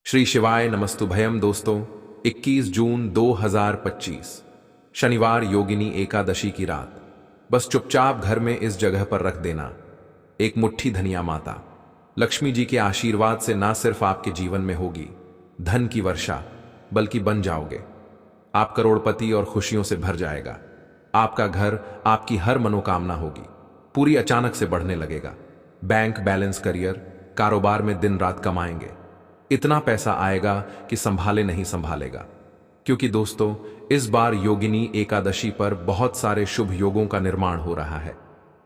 श्री शिवाय नमस्तुभयम दोस्तों। 21 जून 2025 शनिवार योगिनी एकादशी की रात। बस चुपचाप घर में इस जगह पर रख देना एक मुट्ठी धनिया। माता लक्ष्मी जी के आशीर्वाद से ना सिर्फ आपके जीवन में होगी धन की वर्षा, बल्कि बन जाओगे आप करोड़पति और खुशियों से भर जाएगा। आपका घर, आपकी हर मनोकामना होगी पूरी, अचानक से बढ़ने लगेगा। बैंक बैलेंस, करियर, कारोबार में दिन रात कमाएंगे। इतना पैसा आएगा कि संभाले नहीं संभालेगा। क्योंकि दोस्तों, इस बार योगिनी एकादशी पर बहुत सारे शुभ योगों का निर्माण हो रहा है,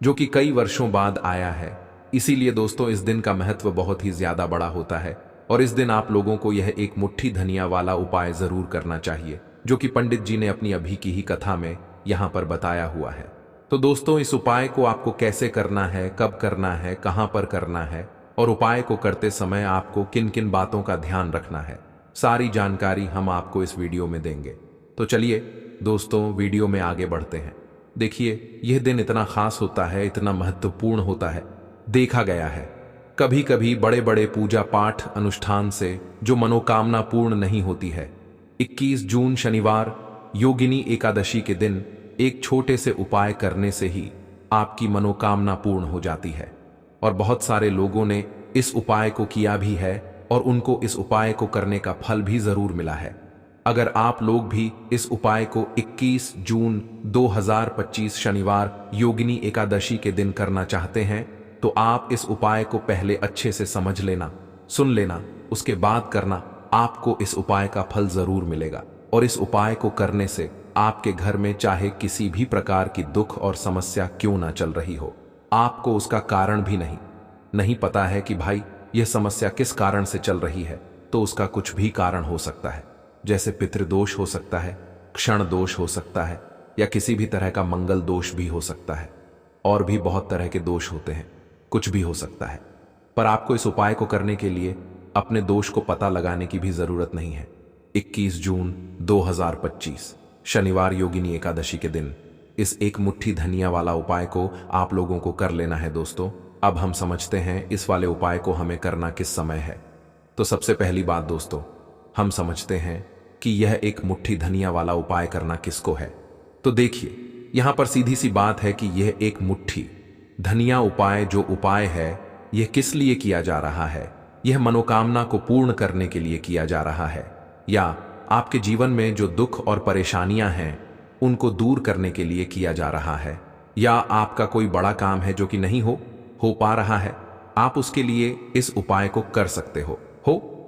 जो कि कई वर्षों बाद आया है। इसीलिए दोस्तों, इस दिन का महत्व बहुत ही ज्यादा बड़ा होता है और इस दिन आप लोगों को यह एक मुट्ठी धनिया वाला उपाय जरूर करना चाहिए, जो कि पंडित जी ने अपनी अभी की ही कथा में यहां पर बताया हुआ है। तो दोस्तों, इस उपाय को आपको कैसे करना है, कब करना है, कहां पर करना है और उपाय को करते समय आपको किन किन बातों का ध्यान रखना है, सारी जानकारी हम आपको इस वीडियो में देंगे। तो चलिए दोस्तों, वीडियो में आगे बढ़ते हैं। देखिए, यह दिन इतना खास होता है, इतना महत्वपूर्ण होता है। देखा गया है कभी कभी बड़े बड़े पूजा पाठ अनुष्ठान से जो मनोकामना पूर्ण नहीं होती है, 21 जून शनिवार योगिनी एकादशी के दिन एक छोटे से उपाय करने से ही आपकी मनोकामना पूर्ण हो जाती है। और बहुत सारे लोगों ने इस उपाय को किया भी है और उनको इस उपाय को करने का फल भी जरूर मिला है। अगर आप लोग भी इस उपाय को 21 जून 2025 शनिवार योगिनी एकादशी के दिन करना चाहते हैं, तो आप इस उपाय को पहले अच्छे से समझ लेना, सुन लेना, उसके बाद करना। आपको इस उपाय का फल जरूर मिलेगा। और इस उपाय को करने से आपके घर में चाहे किसी भी प्रकार की दुख और समस्या क्यों ना चल रही हो, आपको उसका कारण भी नहीं पता है कि भाई यह समस्या किस कारण से चल रही है, तो उसका कुछ भी कारण हो सकता है। जैसे पितृदोष हो सकता है, क्षण दोष हो सकता है, या किसी भी तरह का मंगल दोष भी हो सकता है। और भी बहुत तरह के दोष होते हैं, कुछ भी हो सकता है। पर आपको इस उपाय को करने के लिए अपने दोष को पता लगाने की भी जरूरत नहीं है। 21 जून 2025 शनिवार योगिनी एकादशी के दिन इस एक मुट्ठी धनिया वाला उपाय को आप लोगों को कर लेना है। दोस्तों, अब हम समझते हैं इस वाले उपाय को हमें करना किस समय है। तो सबसे पहली बात दोस्तों, हम समझते हैं कि यह एक मुट्ठी धनिया वाला उपाय करना किसको है। तो देखिए, यहां पर सीधी सी बात है कि यह एक मुट्ठी धनिया उपाय जो उपाय है, यह किस लिए किया जा रहा है। यह मनोकामना को पूर्ण करने के लिए किया जा रहा है, या आपके जीवन में जो दुख और परेशानियां हैं उनको दूर करने के लिए किया जा रहा है, या आपका कोई बड़ा काम है जो कि नहीं हो पा रहा है, आप उसके लिए इस उपाय को कर सकते हो।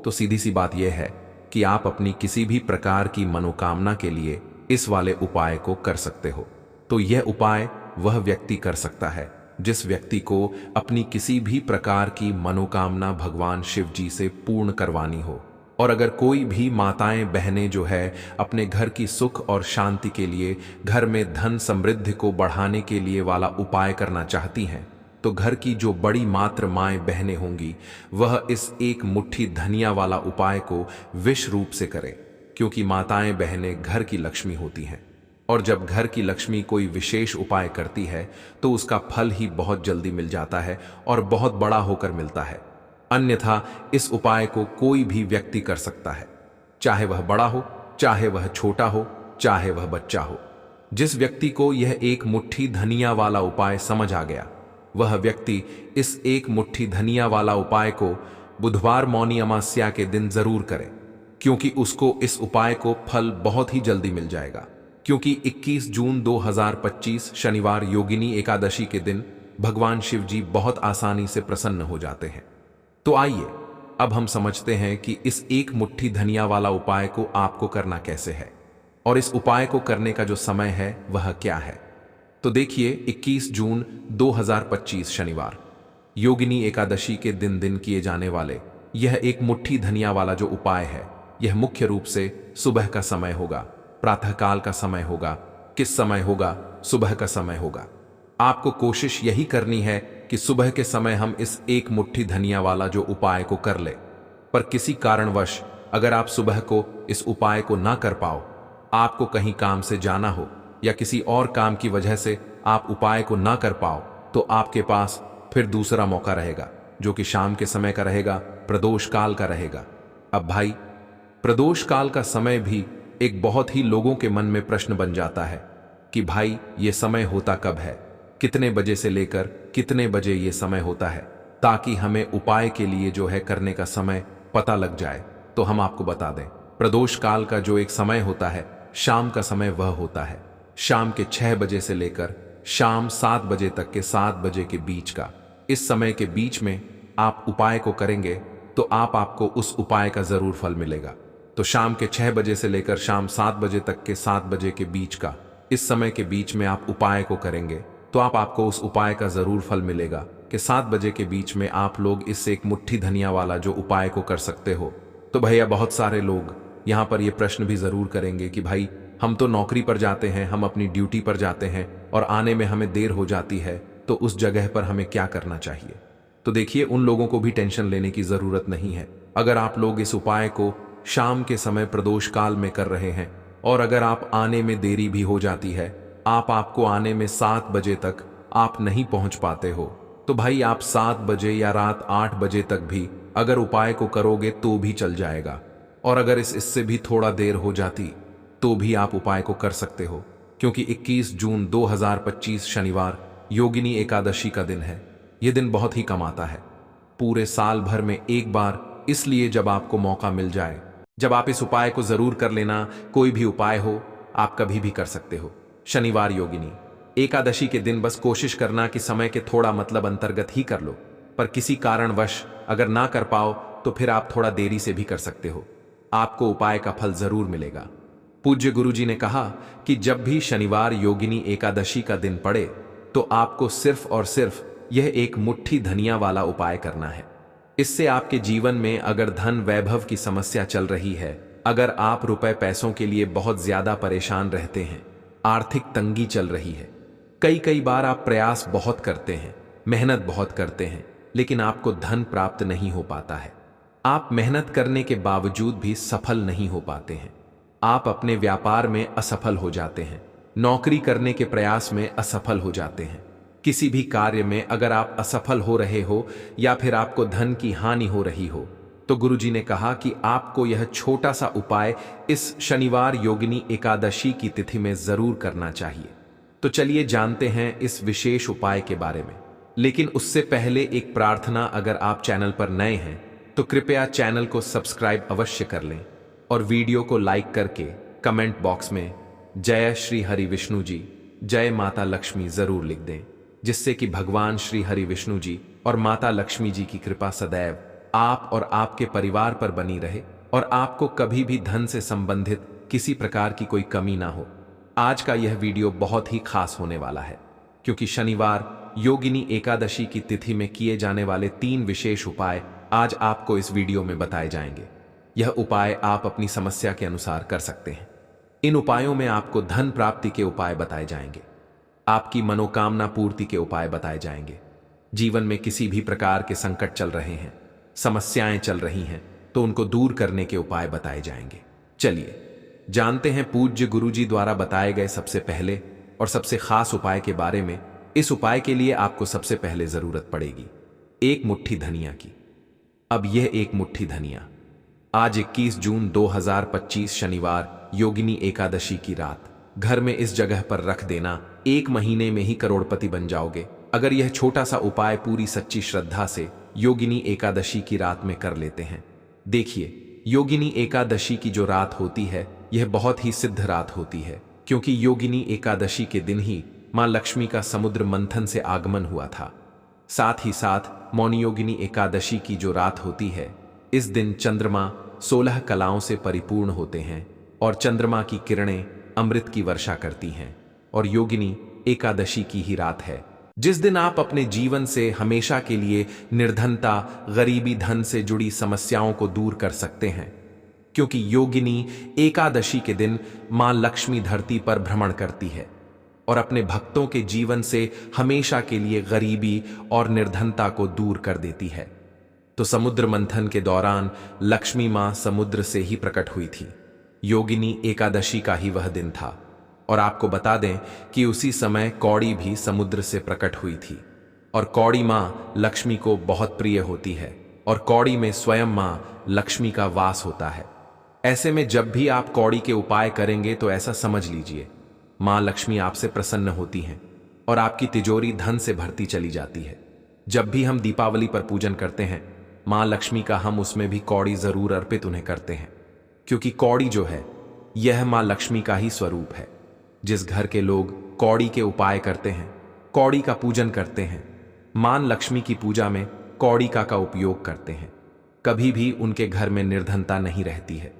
तो सीधी सी बात यह है कि आप अपनी किसी भी प्रकार की मनोकामना के लिए इस वाले उपाय को कर सकते हो। तो यह उपाय वह व्यक्ति कर सकता है जिस व्यक्ति को अपनी किसी भी प्रकार की मनोकामना भगवान शिव जी से पूर्ण करवानी हो। और अगर कोई भी माताएं बहनें जो है अपने घर की सुख और शांति के लिए, घर में धन समृद्धि को बढ़ाने के लिए वाला उपाय करना चाहती हैं, तो घर की जो बड़ी मात्र माएं बहनें होंगी वह इस एक मुट्ठी धनिया वाला उपाय को विशेष रूप से करें। क्योंकि माताएं बहनें घर की लक्ष्मी होती हैं, और जब घर की लक्ष्मी कोई विशेष उपाय करती है तो उसका फल ही बहुत जल्दी मिल जाता है और बहुत बड़ा होकर मिलता है। अन्यथा इस उपाय को कोई भी व्यक्ति कर सकता है, चाहे वह बड़ा हो, चाहे वह छोटा हो, चाहे वह बच्चा हो। जिस व्यक्ति को यह एक मुट्ठी धनिया वाला उपाय समझ आ गया, वह व्यक्ति इस एक मुट्ठी धनिया वाला उपाय को बुधवार मौनी अमावस्या के दिन जरूर करे, क्योंकि उसको इस उपाय को फल बहुत ही जल्दी मिल जाएगा। क्योंकि 21 जून 2025 शनिवार योगिनी एकादशी के दिन भगवान शिव जी बहुत आसानी से प्रसन्न हो जाते हैं। तो आइए अब हम समझते हैं कि इस एक मुट्ठी धनिया वाला उपाय को आपको करना कैसे है, और इस उपाय को करने का जो समय है वह क्या है। तो देखिए, 21 जून 2025 शनिवार योगिनी एकादशी के दिन किए जाने वाले यह एक मुट्ठी धनिया वाला जो उपाय है, यह मुख्य रूप से सुबह का समय होगा, प्रातःकाल का समय होगा। किस समय होगा? सुबह का समय होगा। आपको कोशिश यही करनी है कि सुबह के समय हम इस एक मुट्ठी धनिया वाला जो उपाय को कर ले। पर किसी कारणवश अगर आप सुबह को इस उपाय को ना कर पाओ, आपको कहीं काम से जाना हो या किसी और काम की वजह से आप उपाय को ना कर पाओ, तो आपके पास फिर दूसरा मौका रहेगा, जो कि शाम के समय का रहेगा, प्रदोष काल का रहेगा। अब भाई, प्रदोष काल का समय भी एक बहुत ही लोगों के मन में प्रश्न बन जाता है कि भाई ये समय होता कब है, कितने बजे से लेकर कितने बजे ये समय होता है, ताकि हमें उपाय के लिए जो है करने का समय पता लग जाए। तो हम आपको बता दें, प्रदोष काल का जो एक समय होता है, शाम का समय वह होता है शाम के 6 बजे से लेकर शाम 7 बजे तक के 7 बजे के बीच का। इस समय के बीच में आप उपाय को करेंगे तो आपको उस उपाय का जरूर फल मिलेगा। तो शाम के 6 बजे से लेकर शाम 7 बजे तक के 7 बजे के बीच का इस समय के बीच में आप उपाय को करेंगे तो आपको उस उपाय का जरूर फल मिलेगा कि 7 बजे के बीच में आप लोग इससे एक मुट्ठी धनिया वाला जो उपाय को कर सकते हो। तो भैया बहुत सारे लोग यहाँ पर ये प्रश्न भी जरूर करेंगे कि भाई हम तो नौकरी पर जाते हैं, हम अपनी ड्यूटी पर जाते हैं और आने में हमें देर हो जाती है, तो उस जगह पर हमें क्या करना चाहिए। तो देखिए, उन लोगों को भी टेंशन लेने की जरूरत नहीं है। अगर आप लोग इस उपाय को शाम के समय प्रदोष काल में कर रहे हैं और अगर आप आने में देरी भी हो जाती है, आपको आने में 7 बजे तक आप नहीं पहुंच पाते हो, तो भाई आप 7 बजे या रात 8 बजे तक भी अगर उपाय को करोगे तो भी चल जाएगा। और अगर इससे भी थोड़ा देर हो जाती तो भी आप उपाय को कर सकते हो, क्योंकि 21 जून 2025 शनिवार योगिनी एकादशी का दिन है। यह दिन बहुत ही कम आता है, पूरे साल भर में एक बार, इसलिए जब आपको मौका मिल जाए, जब आप इस उपाय को जरूर कर लेना। कोई भी उपाय हो, आप कभी भी कर सकते हो। शनिवार योगिनी एकादशी के दिन बस कोशिश करना कि समय के थोड़ा मतलब अंतर्गत ही कर लो, पर किसी कारणवश अगर ना कर पाओ तो फिर आप थोड़ा देरी से भी कर सकते हो, आपको उपाय का फल जरूर मिलेगा। पूज्य गुरुजी ने कहा कि जब भी शनिवार योगिनी एकादशी का दिन पड़े तो आपको सिर्फ और सिर्फ यह एक मुट्ठी धनिया वाला उपाय करना है। इससे आपके जीवन में अगर धन वैभव की समस्या चल रही है, अगर आप रुपए पैसों के लिए बहुत ज्यादा परेशान रहते हैं, आर्थिक तंगी चल रही है, कई बार आप प्रयास बहुत करते हैं, मेहनत बहुत करते हैं, लेकिन आपको धन प्राप्त नहीं हो पाता है, आप मेहनत करने के बावजूद भी सफल नहीं हो पाते हैं, आप अपने व्यापार में असफल हो जाते हैं, नौकरी करने के प्रयास में असफल हो जाते हैं, किसी भी कार्य में अगर आप असफल हो रहे हो या फिर आपको धन की हानि हो रही हो, तो गुरुजी ने कहा कि आपको यह छोटा सा उपाय इस शनिवार योगिनी एकादशी की तिथि में जरूर करना चाहिए। तो चलिए जानते हैं इस विशेष उपाय के बारे में, लेकिन उससे पहले एक प्रार्थना, अगर आप चैनल पर नए हैं तो कृपया चैनल को सब्सक्राइब अवश्य कर लें और वीडियो को लाइक करके कमेंट बॉक्स में जय श्री हरि विष्णु जी, जय माता लक्ष्मी जरूर लिख दें, जिससे कि भगवान श्री हरि विष्णु जी और माता लक्ष्मी जी की कृपा सदैव आप और आपके परिवार पर बनी रहे और आपको कभी भी धन से संबंधित किसी प्रकार की कोई कमी ना हो। आज का यह वीडियो बहुत ही खास होने वाला है, क्योंकि शनिवार योगिनी एकादशी की तिथि में किए जाने वाले 3 विशेष उपाय आज आपको इस वीडियो में बताए जाएंगे। यह उपाय आप अपनी समस्या के अनुसार कर सकते हैं। इन उपायों में आपको धन प्राप्ति के उपाय बताए जाएंगे, आपकी मनोकामना पूर्ति के उपाय बताए जाएंगे। जीवन में किसी भी प्रकार के संकट चल रहे हैं, समस्याएं चल रही हैं, तो उनको दूर करने के उपाय बताए जाएंगे। चलिए जानते हैं पूज्य गुरुजी द्वारा बताए गए सबसे पहले और सबसे खास उपाय के बारे में। इस उपाय के लिए आपको सबसे पहले जरूरत पड़ेगी एक मुट्ठी धनिया की। अब यह एक मुट्ठी धनिया आज 21 जून 2025 शनिवार योगिनी एकादशी की रात घर में इस जगह पर रख देना। 1 महीने में ही करोड़पति बन जाओगे अगर यह छोटा सा उपाय पूरी सच्ची श्रद्धा से योगिनी एकादशी की रात में कर लेते हैं। देखिए, योगिनी एकादशी की जो रात होती है यह बहुत ही सिद्ध रात होती है, क्योंकि योगिनी एकादशी के दिन ही मां लक्ष्मी का समुद्र मंथन से आगमन हुआ था। साथ ही साथ मौनी योगिनी एकादशी की जो रात होती है, इस दिन चंद्रमा 16 कलाओं से परिपूर्ण होते हैं और चंद्रमा की किरणें अमृत की वर्षा करती हैं। और योगिनी एकादशी की ही रात है जिस दिन आप अपने जीवन से हमेशा के लिए निर्धनता, गरीबी, धन से जुड़ी समस्याओं को दूर कर सकते हैं, क्योंकि योगिनी एकादशी के दिन मां लक्ष्मी धरती पर भ्रमण करती है और अपने भक्तों के जीवन से हमेशा के लिए गरीबी और निर्धनता को दूर कर देती है। तो समुद्र मंथन के दौरान लक्ष्मी मां समुद्र से ही प्रकट हुई थी। योगिनी एकादशी का ही वह दिन था और आपको बता दें कि उसी समय कौड़ी भी समुद्र से प्रकट हुई थी और कौड़ी मां लक्ष्मी को बहुत प्रिय होती है और कौड़ी में स्वयं मां लक्ष्मी का वास होता है। ऐसे में जब भी आप कौड़ी के उपाय करेंगे तो ऐसा समझ लीजिए, मां लक्ष्मी आपसे प्रसन्न होती हैं और आपकी तिजोरी धन से भरती चली जाती है। जब भी हम दीपावली पर पूजन करते हैं मां लक्ष्मी का, हम उसमें भी कौड़ी जरूर अर्पित उन्हें करते हैं, क्योंकि कौड़ी जो है यह मां लक्ष्मी का ही स्वरूप है। जिस घर के लोग कौड़ी के उपाय करते हैं, कौड़ी का पूजन करते हैं, मां लक्ष्मी की पूजा में कौड़ी का उपयोग करते हैं, कभी भी उनके घर में निर्धनता नहीं रहती है,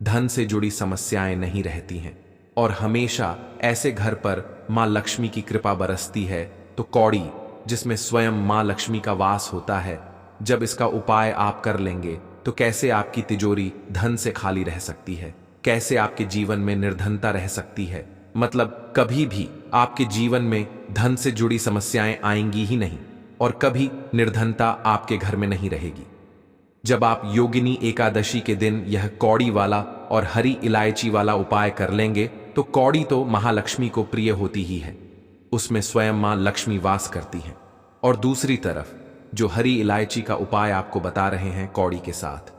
धन से जुड़ी समस्याएं नहीं रहती हैं और हमेशा ऐसे घर पर मां लक्ष्मी की कृपा बरसती है। तो कौड़ी जिसमें स्वयं मां लक्ष्मी का वास होता है, जब इसका उपाय आप कर लेंगे तो कैसे आपकी तिजोरी धन से खाली रह सकती है, कैसे आपके जीवन में निर्धनता रह सकती है। मतलब कभी भी आपके जीवन में धन से जुड़ी समस्याएं आएंगी ही नहीं और कभी निर्धनता आपके घर में नहीं रहेगी। जब आप योगिनी एकादशी के दिन यह कौड़ी वाला और हरी इलायची वाला उपाय कर लेंगे तो कौड़ी तो महालक्ष्मी को प्रिय होती ही है, उसमें स्वयं मां लक्ष्मी वास करती हैं। और दूसरी तरफ जो हरी इलायची का उपाय आपको बता रहे हैं कौड़ी के साथ,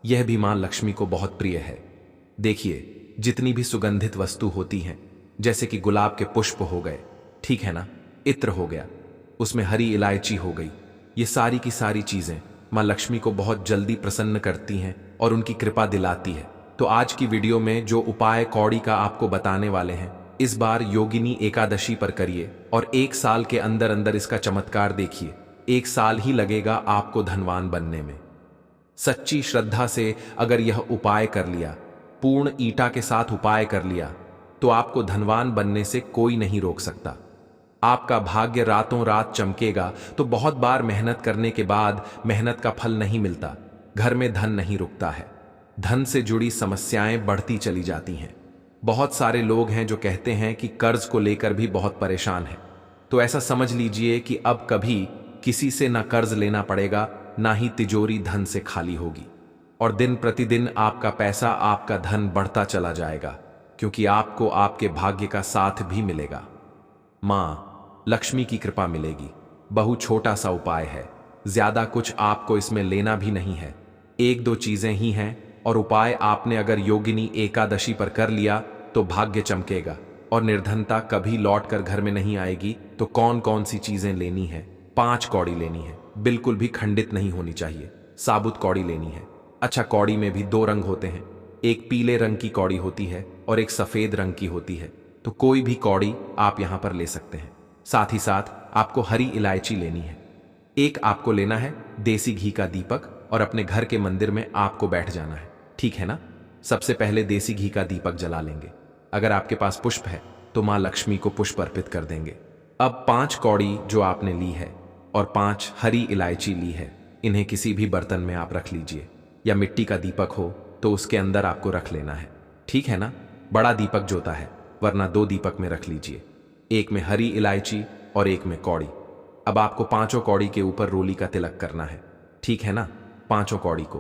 यह भी मां लक्ष्मी को बहुत प्रिय है। देखिए, जितनी भी सुगंधित वस्तु होती हैं, जैसे कि गुलाब के पुष्प हो गए, ठीक है ना, इत्र हो गया, उसमें हरी इलायची हो गई, ये सारी की सारी चीजें मां लक्ष्मी को बहुत जल्दी प्रसन्न करती हैं और उनकी कृपा दिलाती है। तो आज की वीडियो में जो उपाय कौड़ी का आपको बताने वाले हैं, इस बार योगिनी एकादशी पर करिए और 1 साल के अंदर अंदर इसका चमत्कार देखिए। 1 साल ही लगेगा आपको धनवान बनने में। सच्ची श्रद्धा से अगर यह उपाय कर लिया, पूर्ण ईटा के साथ उपाय कर लिया, तो आपको धनवान बनने से कोई नहीं रोक सकता। आपका भाग्य रातों रात चमकेगा। तो बहुत बार मेहनत करने के बाद मेहनत का फल नहीं मिलता, घर में धन नहीं रुकता है, धन से जुड़ी समस्याएं बढ़ती चली जाती हैं। बहुत सारे लोग हैं जो कहते हैं कि कर्ज को लेकर भी बहुत परेशान है। तो ऐसा समझ लीजिए कि अब कभी किसी से ना कर्ज लेना पड़ेगा, ना ही तिजोरी धन से खाली होगी और दिन प्रतिदिन आपका पैसा, आपका धन बढ़ता चला जाएगा, क्योंकि आपको आपके भाग्य का साथ भी मिलेगा। मां लक्ष्मी की कृपा मिलेगी। बहु छोटा सा उपाय है, ज्यादा कुछ आपको इसमें लेना भी नहीं है, 1-2 चीजें ही हैं और उपाय आपने अगर योगिनी एकादशी पर कर लिया तो भाग्य चमकेगा और निर्धनता कभी लौट कर घर में नहीं आएगी। तो कौन कौन सी चीजें लेनी है? 5 कौड़ी लेनी है, बिल्कुल भी खंडित नहीं होनी चाहिए, साबुत कौड़ी लेनी है। अच्छा, कौड़ी में भी 2 रंग होते हैं, एक पीले रंग की कौड़ी होती है और एक सफेद रंग की होती है। तो कोई भी कौड़ी आप यहां पर ले सकते हैं। साथ ही साथ आपको हरी इलायची लेनी है। एक आपको लेना है देसी घी का दीपक और अपने घर के मंदिर में आपको बैठ जाना है, ठीक है ना। सबसे पहले देसी घी का दीपक जला लेंगे। अगर आपके पास पुष्प है तो मां लक्ष्मी को पुष्प अर्पित कर देंगे। अब 5 कौड़ी जो आपने ली है और 5 हरी इलायची ली है, इन्हें किसी भी बर्तन में आप रख लीजिए, या मिट्टी का दीपक हो तो उसके अंदर आपको रख लेना है, ठीक है ना। बड़ा दीपक जोता है, वरना 2 दीपक में रख लीजिए, एक में हरी इलायची और एक में कौड़ी। अब आपको 5 कौड़ी के ऊपर रोली का तिलक करना है, ठीक है ना। 5 कौड़ी को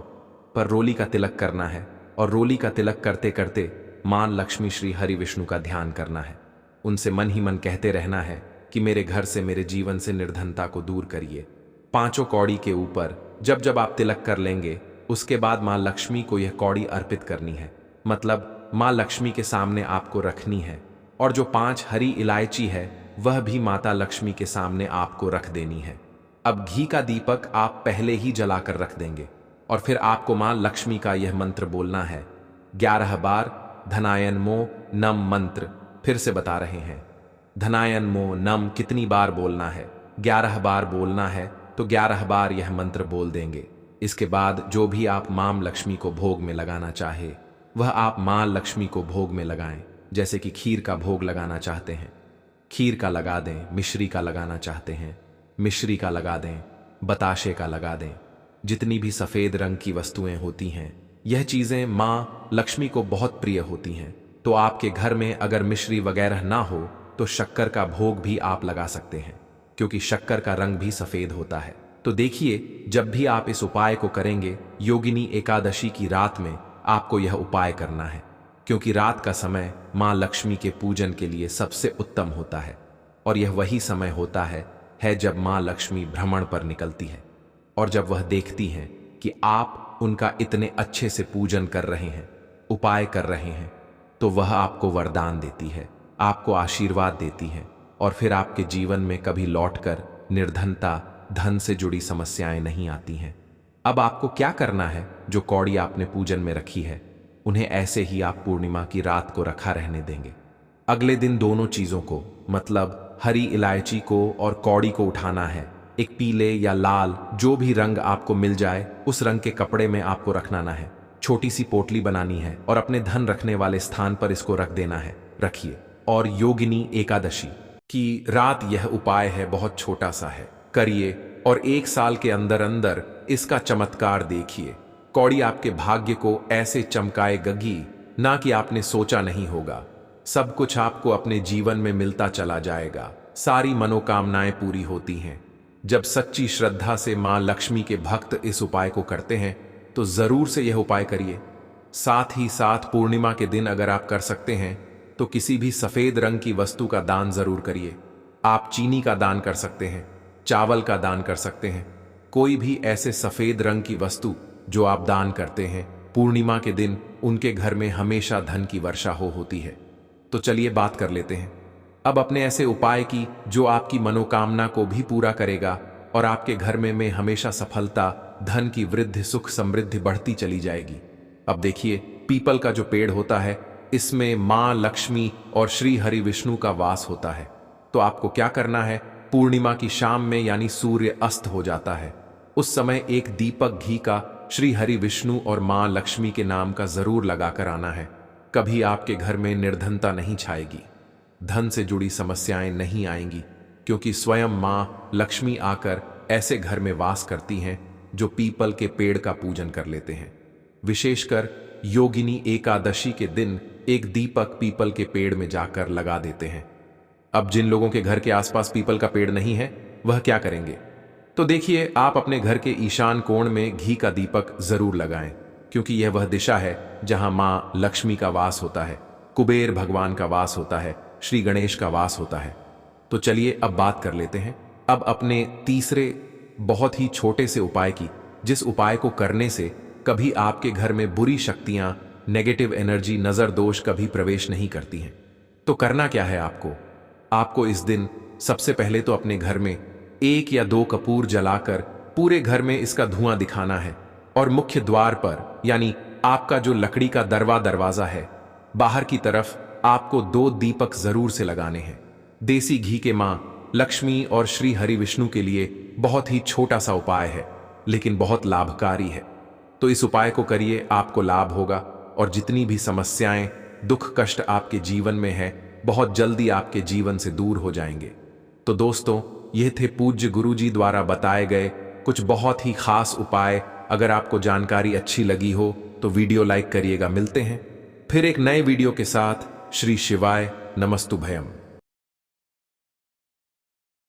पर रोली का तिलक करना है और रोली का तिलक करते करते मां लक्ष्मी श्री हरि विष्णु का ध्यान करना है। उनसे मन ही मन कहते रहना है कि मेरे घर से, मेरे जीवन से निर्धनता को दूर करिए। 5 कौड़ी के ऊपर जब जब आप तिलक कर लेंगे, उसके बाद मां लक्ष्मी को यह कौड़ी अर्पित करनी है, मतलब मां लक्ष्मी के सामने आपको रखनी है। और जो 5 हरी इलायची है वह भी माता लक्ष्मी के सामने आपको रख देनी है। अब घी का दीपक आप पहले ही जलाकर रख देंगे और फिर आपको मां लक्ष्मी का यह मंत्र बोलना है 11 बार। धनायन मो नम मंत्र फिर से बता रहे हैं, धनायन मो नम कितनी बार बोलना है? 11 बार बोलना है। तो 11 बार यह मंत्र बोल देंगे। इसके बाद जो भी आप मां लक्ष्मी को भोग में लगाना चाहे वह आप मां लक्ष्मी को भोग में लगाएं। जैसे कि खीर का भोग लगाना चाहते हैं, खीर का लगा दें। मिश्री का लगाना चाहते हैं, मिश्री का लगा दें। बताशे का लगा दें। जितनी भी सफेद रंग की वस्तुएं होती हैं, यह चीजें मां लक्ष्मी को बहुत प्रिय होती हैं। तो आपके घर में अगर मिश्री वगैरह ना हो तो शक्कर का भोग भी आप लगा सकते हैं, क्योंकि शक्कर का रंग भी सफेद होता है। तो देखिए, जब भी आप इस उपाय को करेंगे, योगिनी एकादशी की रात में आपको यह उपाय करना है, क्योंकि रात का समय मां लक्ष्मी के पूजन के लिए सबसे उत्तम होता है और यह वही समय होता है जब मां लक्ष्मी भ्रमण पर निकलती है और जब वह देखती हैं कि आप उनका इतने अच्छे से पूजन कर रहे हैं, उपाय कर रहे हैं, तो वह आपको वरदान देती है, आपको आशीर्वाद देती है और फिर आपके जीवन में कभी लौटकर निर्धनता, धन से जुड़ी समस्याएं नहीं आती हैं। अब आपको क्या करना है? जो कौड़ी आपने पूजन में रखी है, उन्हें ऐसे ही आप पूर्णिमा की रात को रखा रहने देंगे। अगले दिन दोनों चीजों को, मतलब हरी इलायची को और कौड़ी को उठाना है। एक पीले या लाल, जो भी रंग आपको मिल जाए, उस रंग के कपड़े में आपको रखना है। छोटी सी पोटली बनानी है और अपने धन रखने वाले स्थान पर इसको रख देना है। रखिए। और योगिनी एकादशी की रात यह उपाय है, बहुत छोटा सा है, करिए और 1 साल के अंदर अंदर इसका चमत्कार देखिए। कौड़ी आपके भाग्य को ऐसे चमकाएगी ना कि आपने सोचा नहीं होगा। सब कुछ आपको अपने जीवन में मिलता चला जाएगा। सारी मनोकामनाएं पूरी होती हैं। जब सच्ची श्रद्धा से मां लक्ष्मी के भक्त इस उपाय को करते हैं तो जरूर से यह उपाय करिए। साथ ही साथ पूर्णिमा के दिन अगर आप कर सकते हैं तो किसी भी सफेद रंग की वस्तु का दान जरूर करिए। आप चीनी का दान कर सकते हैं, चावल का दान कर सकते हैं। कोई भी ऐसे सफेद रंग की वस्तु जो आप दान करते हैं, पूर्णिमा के दिन उनके घर में हमेशा धन की वर्षा होती है। तो चलिए बात कर लेते हैं अब अपने ऐसे उपाय की जो आपकी मनोकामना को भी पूरा करेगा और आपके घर में हमेशा सफलता, धन की वृद्धि, सुख समृद्धि बढ़ती चली जाएगी। अब देखिए, पीपल का जो पेड़ होता है, इसमें मां लक्ष्मी और श्री हरि विष्णु का वास होता है। तो आपको क्या करना है? पूर्णिमा की शाम में, यानी सूर्य अस्त हो जाता है, उस समय एक दीपक घी का श्री हरि विष्णु और मां लक्ष्मी के नाम का जरूर लगाकर आना है। कभी आपके घर में निर्धनता नहीं छाएगी, धन से जुड़ी समस्याएं नहीं आएंगी, क्योंकि स्वयं मां लक्ष्मी आकर ऐसे घर में वास करती हैं जो पीपल के पेड़ का पूजन कर लेते हैं। विशेषकर योगिनी एकादशी के दिन एक दीपक पीपल के पेड़ में जाकर लगा देते हैं। अब जिन लोगों के घर के आसपास पीपल का पेड़ नहीं है, वह क्या करेंगे? तो देखिए, आप अपने घर के ईशान कोण में घी का दीपक जरूर लगाएं, क्योंकि यह वह दिशा है जहां मां लक्ष्मी का वास होता है, कुबेर भगवान का वास होता है, श्री गणेश का वास होता है। तो चलिए अब बात कर लेते हैं अब अपने तीसरे बहुत ही छोटे से उपाय की, जिस उपाय को करने से कभी आपके घर में बुरी शक्तियां, नेगेटिव एनर्जी, नजर दोष कभी प्रवेश नहीं करती हैं। तो करना क्या है आपको इस दिन सबसे पहले तो अपने घर में 1 या 2 कपूर जलाकर पूरे घर में इसका धुआं दिखाना है और मुख्य द्वार पर, यानी आपका जो लकड़ी का दरवाजा है, बाहर की तरफ आपको 2 दीपक जरूर से लगाने हैं। देसी घी के मां लक्ष्मी और श्री हरि विष्णु के लिए बहुत ही छोटा सा उपाय है, लेकिन बहुत लाभकारी है। तो इस उपाय को करिए, आपको लाभ होगा और जितनी भी समस्याएं, दुख, कष्ट आपके जीवन में है, बहुत जल्दी आपके जीवन से दूर हो जाएंगे। तो दोस्तों, ये थे पूज्य गुरुजी द्वारा बताए गए कुछ बहुत ही खास उपाय। अगर आपको जानकारी अच्छी लगी हो तो वीडियो लाइक करिएगा। मिलते हैं फिर एक नए वीडियो के साथ। श्री शिवाय नमस्तुभयम।